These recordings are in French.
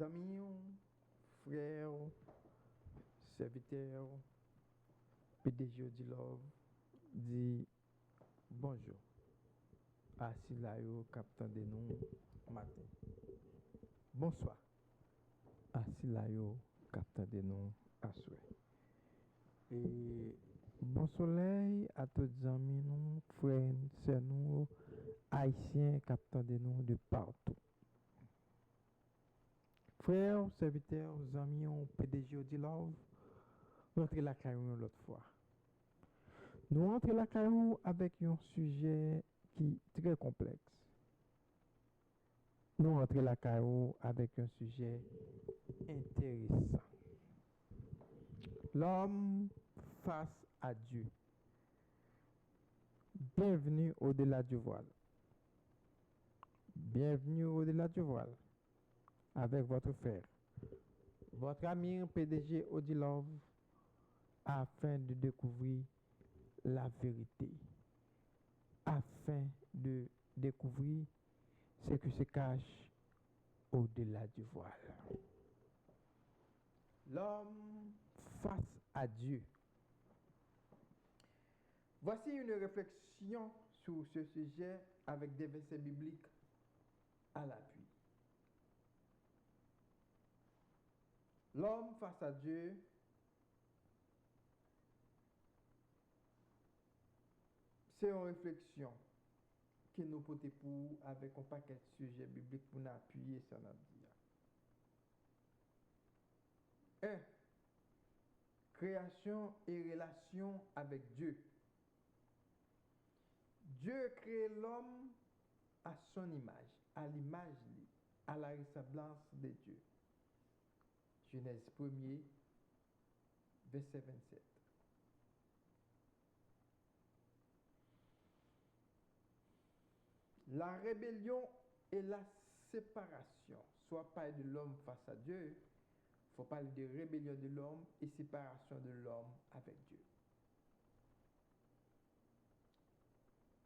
Amis, frères, serviteurs, PDG de Love, dit bonjour. Assis là, capitaine de nous, matin. Bonsoir. Assis là, capitaine de nous, assoir. Et bon soleil à tous les amis, nous, frères, sœurs, nous, haïtiens, capitaine de nous de partout. Frères, serviteurs, amis, PDG de Love, rentrez la carrière l'autre fois. Nous rentrons la carrière avec un sujet qui est très complexe. Nous rentrons la carrière avec un sujet intéressant. L'homme face à Dieu. Bienvenue au-delà du voile. Bienvenue au-delà du voile. Avec votre frère, votre ami PDG Odilove, afin de découvrir la vérité, afin de découvrir ce qui se cache au-delà du voile. L'homme face à Dieu. Voici une réflexion sur ce sujet avec des versets bibliques à l'appui. L'homme face à Dieu, c'est une réflexion que nous portons pour avec un paquet de sujets bibliques pour nous appuyer sur notre vie. 1. Création et relation avec Dieu. Dieu crée l'homme à son image, à l'image, à la ressemblance de Dieu. Genèse 1er, verset 27. La rébellion et la séparation, soit parler de l'homme face à Dieu, il faut parler de rébellion de l'homme et séparation de l'homme avec Dieu.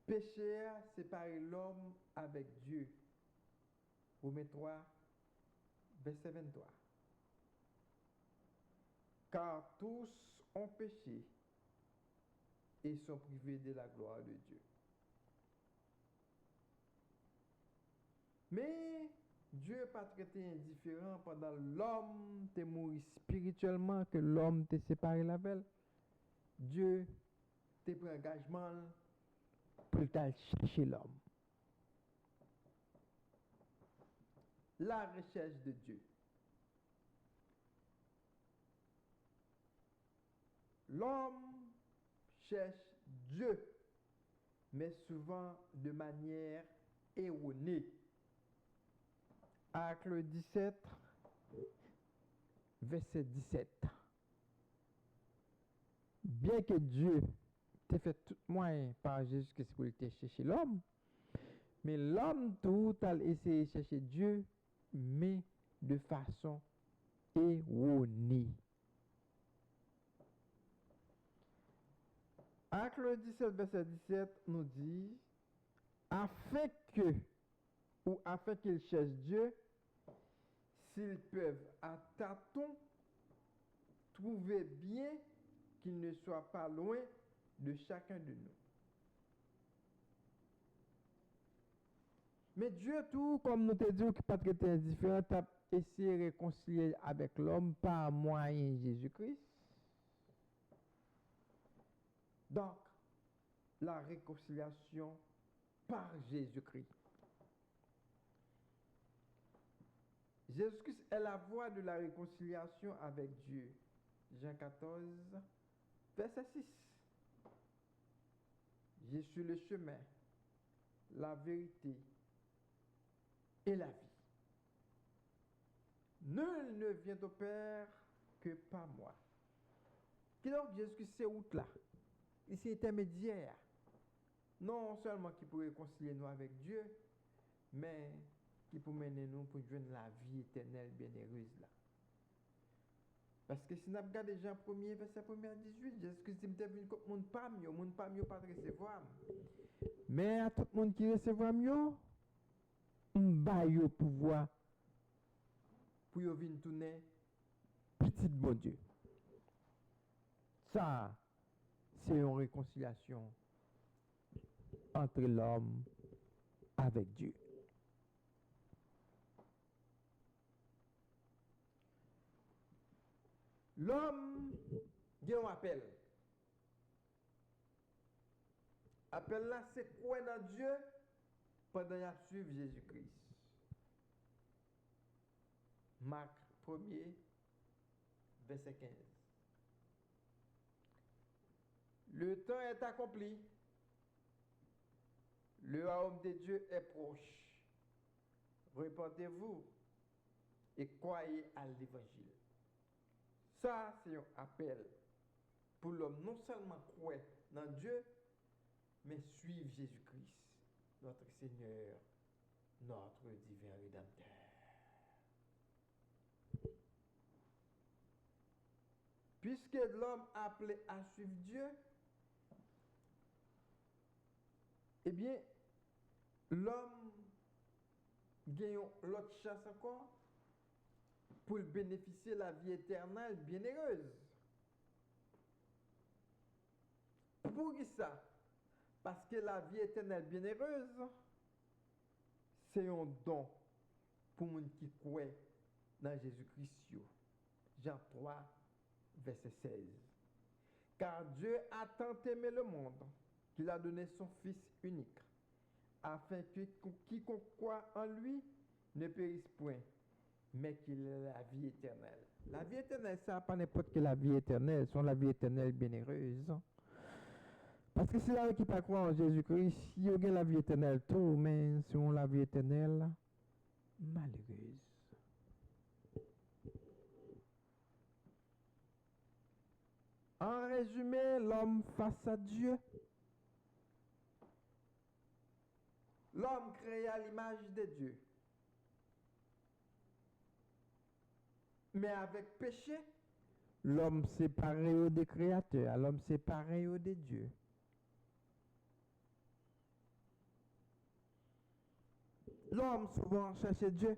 Péché a séparé l'homme avec Dieu. Romains 3, verset 23. Car tous ont péché et sont privés de la gloire de Dieu. Mais Dieu n'a pas traité indifférent pendant l'homme t'est mort spirituellement, que l'homme t'est séparé la belle. Dieu t'est pris engagement pour aller chercher l'homme. La recherche de Dieu. L'homme cherche Dieu, mais souvent de manière erronée. Acte 17, verset 17. Bien que Dieu t'ait fait tout moyen par Jésus-Christ pour aller chercher l'homme, mais l'homme tout a essayé de chercher Dieu, mais de façon erronée. Acte 17, verset 17 nous dit, afin qu'ils cherchent Dieu, s'ils peuvent à tâtons trouver bien qu'il ne soit pas loin de chacun de nous. Mais Dieu tout, comme nous te disons, qui pas traité indifférent, a essayé de réconcilier avec l'homme par moyen de Jésus-Christ. Donc, la réconciliation par Jésus-Christ. Jésus-Christ est la voie de la réconciliation avec Dieu. Jean 14, verset 6. Je suis le chemin, la vérité et la vie. Nul ne vient au Père que par moi. Qui donc Jésus-Christ c'est route là? C'est intermédiaire. Non seulement qui peut réconcilier nous avec Dieu, mais qui peut mener nous pour joindre la vie éternelle bienheureuse là. Parce que si nous regardons Jean 1er, verset 1er à 18, Jésus-Christ dit, je suis venu comme mon pas mieux pas recevoir. Mais à tout le monde qui recevoir mieux, on va le pouvoir pour yo vinn tourner petit bon Dieu. Ça, c'est une réconciliation entre l'homme avec Dieu. L'homme, il y a un appel. Appel là, c'est quoi dans Dieu pendant qu'il suivre Jésus-Christ. Marc 1er, verset 15. Le temps est accompli. Le royaume de Dieu est proche. Repentez-vous et croyez à l'évangile. Ça, c'est un appel pour l'homme non seulement croire dans Dieu, mais suivre Jésus-Christ, notre Seigneur, notre divin Rédempteur. Puisque l'homme appelé à suivre Dieu, eh bien, l'homme gagne l'autre chance encore pour bénéficier de la vie éternelle bienheureuse. Pour qui ça? Parce que la vie éternelle bienheureuse, c'est un don pour les gens qui croient dans Jésus-Christ. Jean 3, verset 16. Car Dieu a tant aimé le monde qu'il a donné son Fils unique, afin que quiconque croit en lui ne périsse point, mais qu'il ait la vie éternelle. La vie éternelle, ça n'est pas n'importe quelle vie éternelle, c'est la vie éternelle bienheureuse. Parce que si là qui pas croire en Jésus-Christ, il y a la vie éternelle tout, mais si on la vie éternelle malheureuse. En résumé, l'homme face à Dieu. L'homme créé à l'image de Dieu. Mais avec péché, l'homme séparé des créateurs, l'homme séparé de Dieu. L'homme souvent cherche Dieu,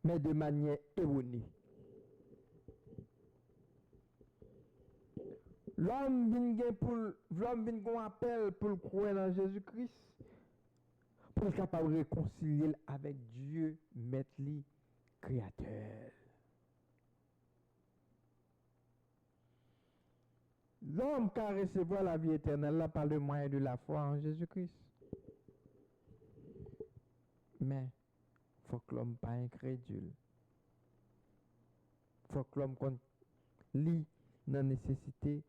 mais de manière erronée. L'homme vient appel pour croire en Jésus-Christ, pour être capable de réconcilier avec Dieu, mettre lui créateur. L'homme qui a recevoir la vie éternelle là par le moyen de la foi en Jésus-Christ. Mais il faut que l'homme pas incrédule. Il faut que l'homme lit dans la nécessité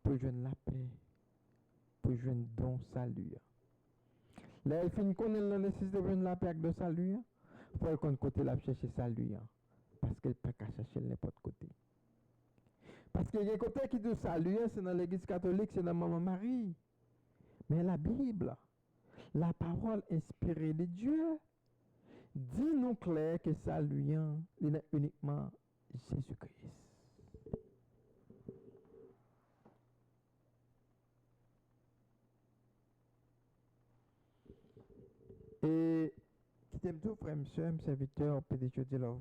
pour joindre la paix, pour joindre don salut. Là, il finit qu'on a la nécessité de joindre la paix avec le salut. Il faut qu'on côté la chercher salut. Parce qu'elle ne peut pas chercher n'importe côté. Parce qu'il y a des côtés qui disent salut, c'est dans l'église catholique, c'est dans Maman Marie. Mais la Bible, la parole inspirée de Dieu, dit nous clair que salut est uniquement Jésus-Christ. Et qui t'aime tout, frère, monsieur, serviteur, PDG de Love,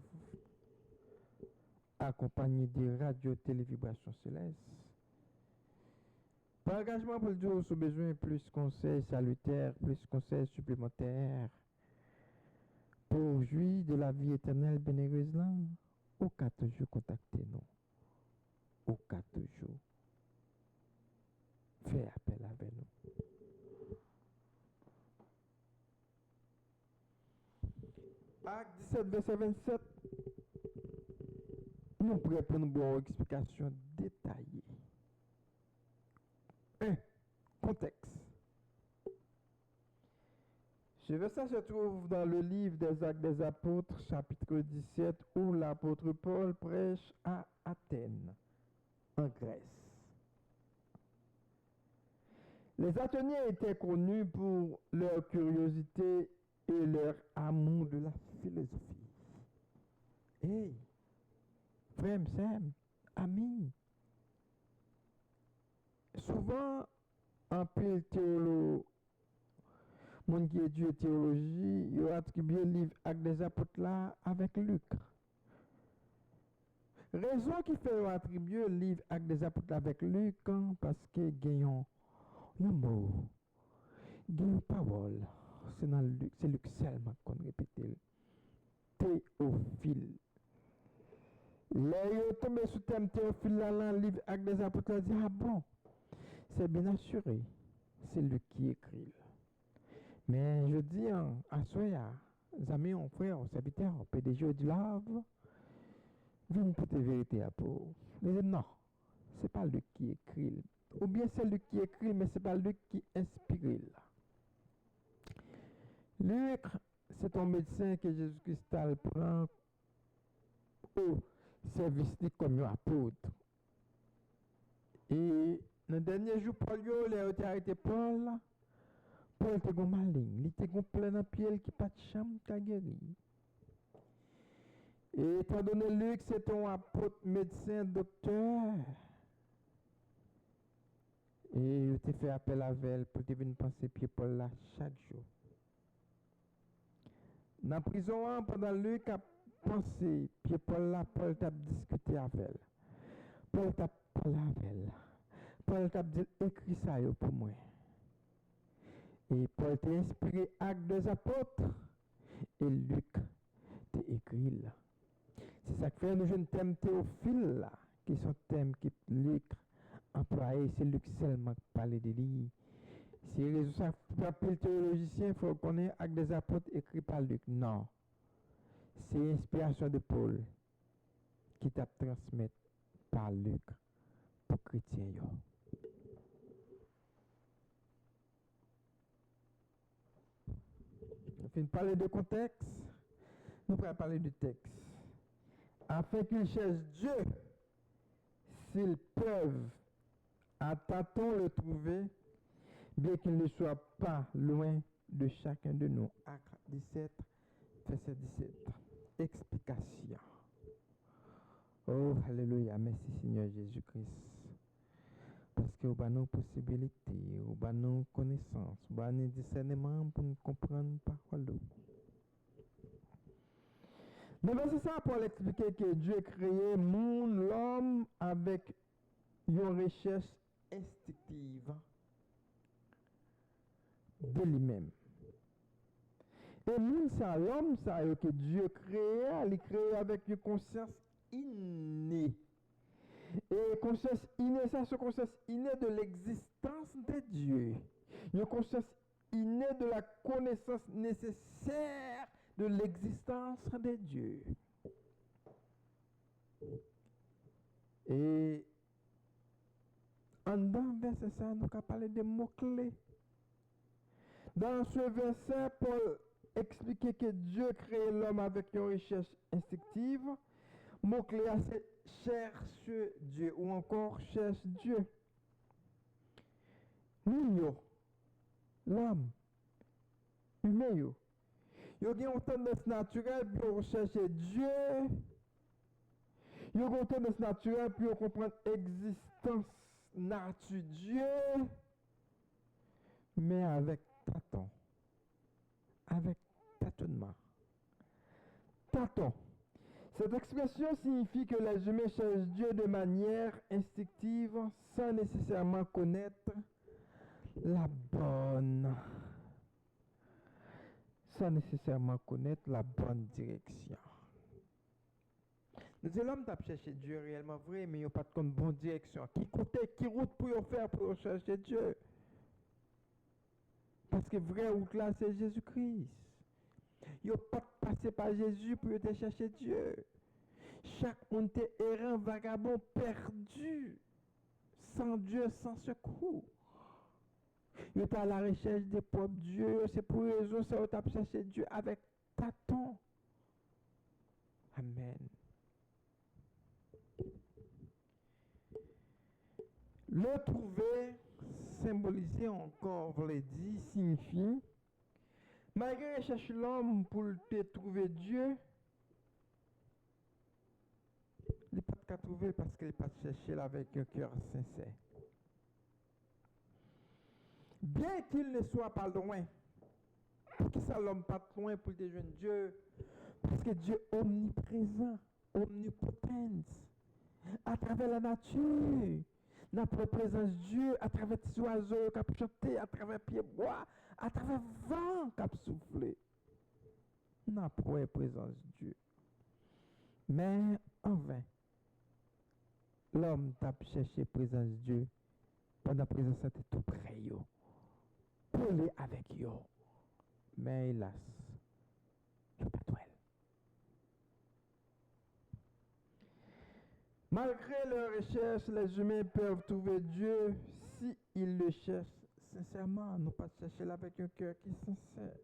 accompagné de radio, télévibration céleste. Par engagement pour le jour, sous besoin plus conseils salutaires, plus conseils supplémentaires, pour jouir de la vie éternelle bénéreuse là, au cas toujours contactez-nous. Au cas toujours. Faites appel avec nous. Acte 17, verset 27. Nous pourrons prendre une bonne explication détaillée. 1. Contexte. Ce verset se trouve dans le livre des Actes des Apôtres, chapitre 17, où l'apôtre Paul prêche à Athènes, en Grèce. Les Athéniens étaient connus pour leur curiosité et leur amour de la philosophie. Hey, frère, Sam, amis, souvent, un pile théologue, Monde qui étudie théologie, il a attribué le livre Actes des Apôtres là avec Luc. Raison qui fait attribuer le livre Actes des Apôtres avec Luc, parce que gagnons un mot, gagnons parole. C'est dans Luc, c'est Luc seulement qu'on répète. Théophile. Là, il est tombé sous thème Théophile là, dans le livre Actes des Apôtres, il dit ah bon, c'est bien assuré, c'est Luc qui écrit. Mais je dis à Soya, amis, on frère, on serviteur, PDG du Lave, vous pour la vérité à pour. Ils disent non, c'est pas Luc qui écrit. Ou bien c'est Luc qui écrit, mais c'est pas Luc qui inspire. Luc, c'est ton médecin que Jésus-Christ prend au service comme un apôtre. Et dans le dernier jour, Paul, il a arrêté Paul. Paul était maligne, il était plein de pied qui pas de chambre qui a guéri. Et étant donné Luc, c'est un apôtre, médecin, docteur. Et il t'a fait appel à elle pour te venir penser pied Paul là chaque jour. Dans la prison, pendant Luc a pensé pied Paul là, Paul t'a discuté avec elle. Paul t'a parlé avec elle. Paul t'a dit écris ça pour moi. Et Paul t'a inspiré Actes des Apôtres. Et Luc t'a écrit là. C'est ça que fait nous jeunes thème Théophile là, qui sont thèmes que Luc employé, c'est Luc seulement qui parle de lui. Si les autres appellent théologicien, il faut connaître Actes des Apôtres écrit par Luc. Non. C'est l'inspiration de Paul qui t'a transmis par Luc pour chrétiens. On finit de parler de contexte, nous allons parler du texte. Afin qu'ils cherchent Dieu, s'ils peuvent à tâtons le trouver, bien qu'il ne soit pas loin de chacun de nous. Acte 17, verset 17. Explication. Oh, alléluia, merci Seigneur Jésus-Christ. Parce que vous avez nos possibilités, vous avez nos connaissances, vous avez nos discernements pour nous comprendre par quoi l'eau. Mais c'est ça pour expliquer que Dieu a créé l'homme avec une recherche instinctive de lui-même. Et l'homme, ça, que Dieu créé, il crée avec une conscience innée. Et conscience innée, ça, c'est conscience innée de l'existence de Dieu. Une conscience innée de la connaissance nécessaire de l'existence de Dieu. Et en dans verset ça, nous avons parlé de mots-clés. Dans ce verset, Paul expliquait que Dieu crée l'homme avec une recherche instinctive. Mot-clé, c'est cherche Dieu ou encore cherche Dieu. Nous, l'homme, humain, il y a une tendance naturelle pour chercher Dieu. Il y a une tendance naturelle pour comprendre l'existence nature Dieu. Mais avec tâton. Avec tâtonnement. Tâton. Cette expression signifie que les humains cherchent Dieu de manière instinctive sans nécessairement connaître la bonne. Sans nécessairement connaître la bonne direction. Nous disons l'homme t'a cherché Dieu réellement vrai, mais il n'y a pas de bonne direction. Qui route pour faire pour chercher Dieu? Parce que vrai route là, c'est Jésus-Christ. Il n'y a pas de passer par Jésus pour te chercher Dieu. Chaque monde est errant, vagabond, perdu, sans Dieu, sans secours. Il est à la recherche des propres dieux. C'est pour raison ça on t'a cherché Dieu avec tâton. Amen. Le trouver, symboliser encore, vous l'avez dit, signifie, malgré chercher l'homme pour te trouver Dieu, il n'est pas qu'à trouver parce qu'il n'est pas cherché avec un cœur sincère. Bien qu'il ne soit pas loin, Pour qui ça l'homme pas loin pour te joindre Dieu? Parce que Dieu est omniprésent, omnipotent, à travers la nature. N'a pas présence Dieu à travers les oiseaux qui ont chanté, à travers les pieds bois, à travers le vent qui a soufflé. N'a pas présence Dieu. Mais en vain, l'homme t'a cherché présence Dieu. Pendant la présence était tout près, collé avec yo. Mais hélas, je ne pas toi. Malgré leur recherche, les humains peuvent trouver Dieu si ils le cherchent sincèrement. Nous pas chercher avec un cœur qui est sincère.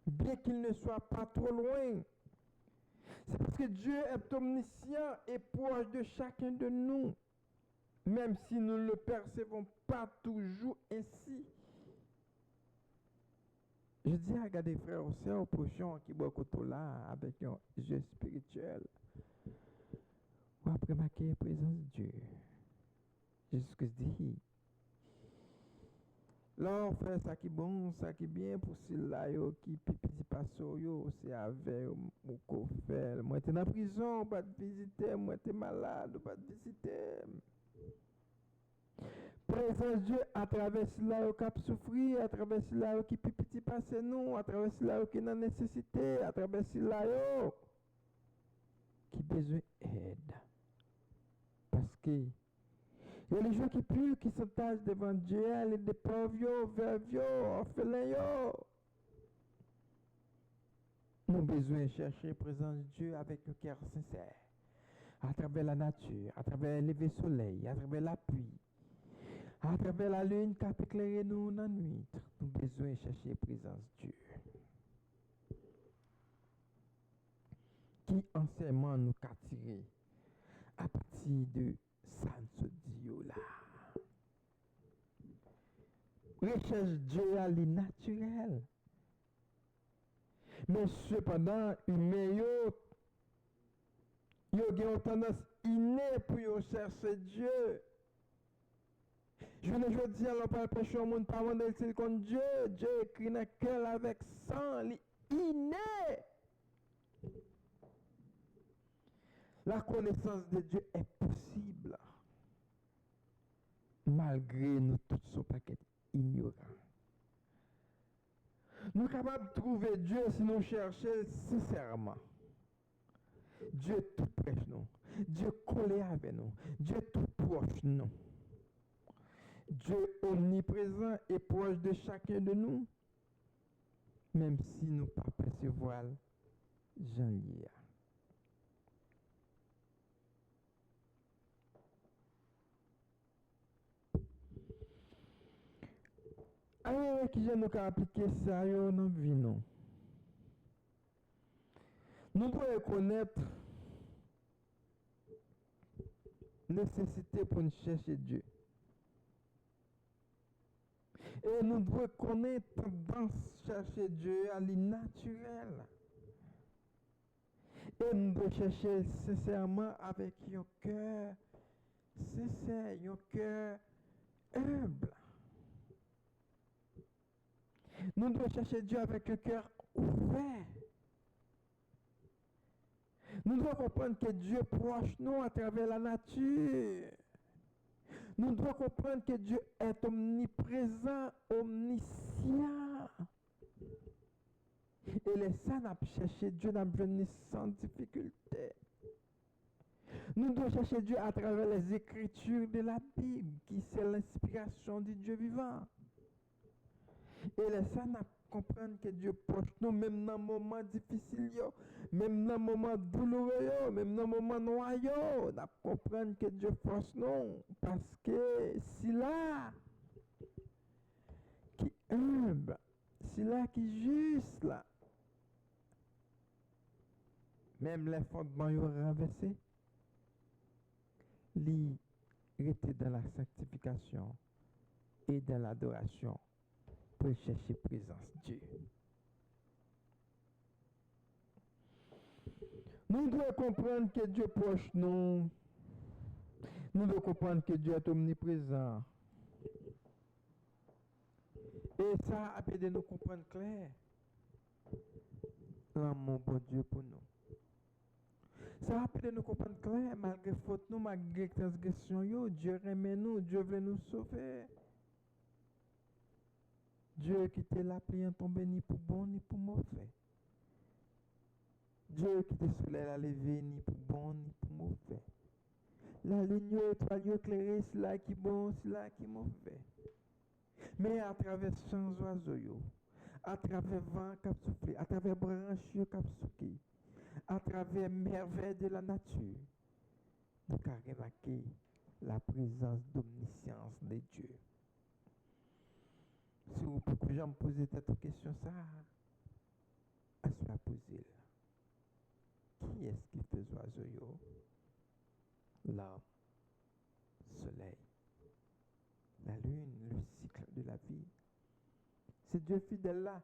Bien qu'il ne soit pas trop loin. C'est parce que Dieu est omniscient et proche de chacun de nous. Même si nous ne le percevons pas toujours ainsi. Je dis à regarder frères et sœurs, prochains qui boivent là avec un jeu spirituel. Ou après marquer la présence de Dieu. Jésus dit. Là, on fait ça qui est bon, ça qui est bien pour ceux-là qui petit passo c'est avec mon coffre. Moi, j'étais en prison, pas de visiter, moi, j'étais malade, pas de visiter. Présence Dieu à travers cela qui a souffert, à travers cela qui petit passe nous, à travers cela qui est dans nécessité, à travers cela qui besoin d'aide. Parce que il y a les gens qui puent, qui s'entachent devant Dieu, les pauvres, veuves, orphelins. Nous avons besoin de chercher la présence de Dieu avec un cœur sincère. À travers la nature, à travers les lever soleil, à travers la pluie. À travers la lune qui a éclairé nous dans la nuit, nous avons besoin de chercher la présence de Dieu. Qui enseignement nous a tiré à partir de ça nous dit là. Recherche Dieu à l'innaturel. Mais cependant, humain yo ont tendance innée pour chercher Dieu. Je ne dis alors pas péché au monde, pas demander s'il contre Dieu. Dieu écrit dans le cœur avec sang, inné. La connaissance de Dieu est possible. Malgré nous tous sommes paquets ignorants. Nous sommes capables de trouver Dieu si nous cherchons sincèrement. Dieu tout près de nous. Dieu collé avec nous. Dieu tout proche de nous. Dieu omniprésent et proche de chacun de nous, même si nous ne pas percevoir Jean-Lia. Alors, qui j'aime nous appliquer ça dans la vie, non? Nous devons connaître la nécessité pour nous chercher Dieu. Et nous devons connaître tendance chercher Dieu à l'innaturel. Et nous devons chercher sincèrement avec un cœur sincère, un cœur humble. Nous devons chercher Dieu avec un cœur ouvert. Nous devons comprendre que Dieu est proche nous à travers la nature. Nous devons comprendre que Dieu est omniprésent, omniscient. Et les saints n'ont cherché Dieu n'a venu sans difficulté. Nous devons chercher Dieu à travers les écritures de la Bible, qui c'est l'inspiration du Dieu vivant. Et les saints comprennent que Dieu proche nous, même dans les moments difficiles, même dans les moments douloureux, même dans les moments noirs, nous comprenons que Dieu proche nous. Parce que c'est là qui est humble, c'est là qui est juste là. Même les fondements sont renversés. Il était dans la sanctification et dans l'adoration pour chercher présence de Dieu. Nous devons comprendre que Dieu est proche nous. Nous devons comprendre que Dieu est omniprésent. Et ça a aidé nous comprendre clair l'amour bon Dieu pour nous. Ça a aidé nous comprendre clair malgré faute nous, malgré transgression yo, Dieu aime nous, Dieu veut nous sauver. Dieu qui te la pluie en tombé ni pour bon ni pour mauvais. Dieu qui te soleil à lever ni pour bon ni pour mauvais. La ligne étoile éclairée, c'est là qui bon, c'est là qui mauvais. Mais à travers sans oiseaux, à travers vent qui a soufflé, à travers branches qui a souqué, à travers merveilles de la nature, nous avons remarqué la présence d'omniscience de Dieu. Si vous pouvez me poser cette question, ça, à se la poser. Qui est-ce qui fait oiseaux? L'homme, soleil, la lune, le cycle de la vie. C'est Dieu fidèle là.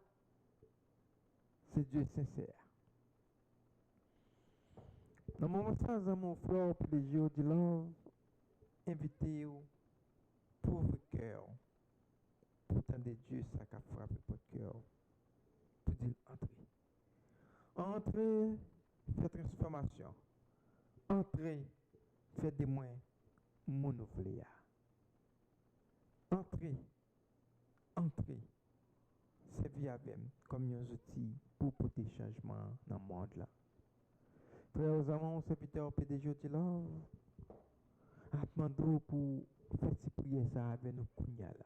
C'est Dieu sincère. Dans mon message, mon frère privilégié de l'homme, invitez-vous, pauvre cœur, pour tendre Dieu, ça qui a frappé votre cœur, pour dire entrez. Entrez, faites transformation. Entrez, faites des moins monofléa. Entrez, entrez, servez avec comme un outil pour porter changement dans le monde là. Frères et amis, serviteur PDG de l'homme, demandons pour faire cette prière ça avec nous kounya là.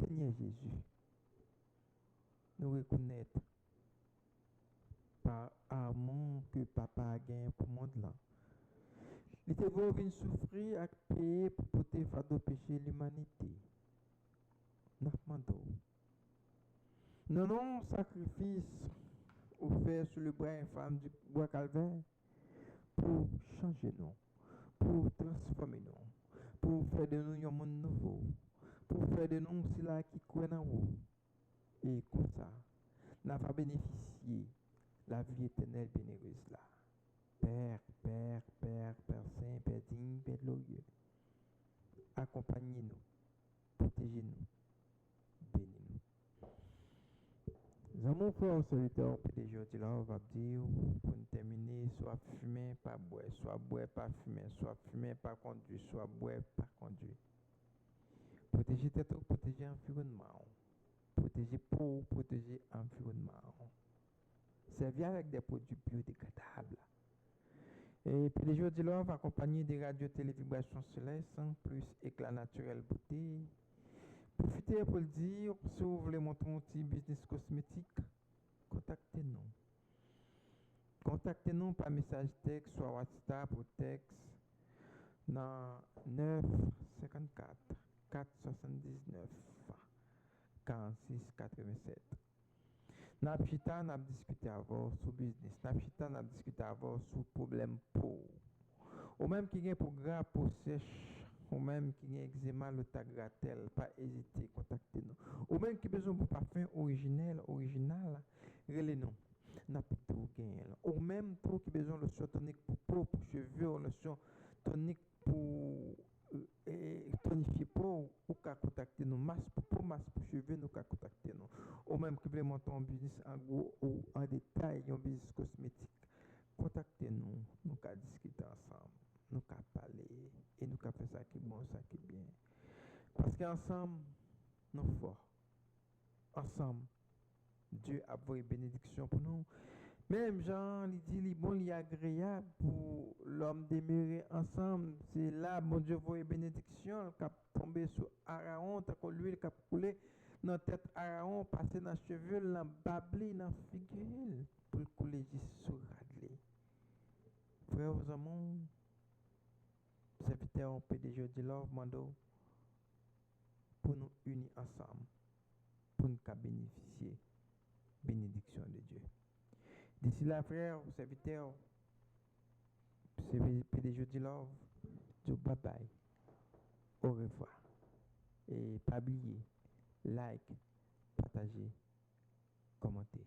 Seigneur Jésus, nous reconnaître par amour que papa a gagné pour le monde là. Il était venu souffrir à payer pour porter fardeau péché l'humanité. Nous demandons. Non, non, sacrifice offert sur le bras infâme du bois calvaire pour changer nous, pour transformer nous, pour faire de nous un monde nouveau, pour faire de nous ceux qui croient en vous. Et comme ça, nous avons bénéficié la vie éternelle bénéreuse là. Père, Père, Père, Père Saint, Père digne, Père glorieux, accompagnez-nous, protégez-nous, bénis-nous. Mon frère solitaire, PDG de là, on va dire, pour nous terminer, soit fumer, pas boire, soit boire, pas fumer, soit fumer, pas conduire, soit boire, pas conduire. Protéger tête, protéger l'environnement. Protéger peau, protéger l'environnement. Servir avec des produits biodégradables. Et puis les jours de l'or accompagné des radios-télévibrations solaires sans plus éclat naturel beauté. Profitez pour le dire, si vous voulez monter un petit business cosmétique, contactez-nous. Contactez-nous par message texte, soit WhatsApp ou texte dans 9 54 479 46 87. Napchita n'a discuté avant sur business. Napchita n'a discuté avant sur problème peau. Ou même qui a pour gras, pour sèche, ou même qui a eczéma, le tagratel, pas hésiter, contactez-nous. Ou même qui a besoin de parfum original, relez-nous. N'a pas tout gagné. Ou même tout qui a besoin de lotion tonique pour peau, pour cheveux, lotion tonique pour tonifier peau, ou qu'à contacter nous, masque pour peau, masque pour cheveux, nous qu'à contacter nous. Ou même qui veut monter un business en gros ou en détail, un business cosmétique, contactez-nous, nous qu'à discuter ensemble, nous qu'à parler, et nous qu'à faire ça qui est bon, ça qui est bien. Parce qu'ensemble, nous sommes forts. Ensemble, Dieu a voué bénédiction pour nous. Même Jean, il dit, il bon, il est agréable pour l'homme demeurer ensemble. C'est là, mon Dieu, voué bénédiction, qui a tombé sur Aaron, tant que l'huile qui a coulé dans la tête Aaron, passé dans les cheveux, dans babli, dans la figure, pour couler juste sur Radley. Frères et amis, serviteur PDG de Love Mando, pour nous unir ensemble, pour nous bénéficier bénédiction de Dieu. D'ici là, frère, serviteur, PDG de Love, Dieu bye bye. Au revoir. Et pas oublier, like, partager, commenter.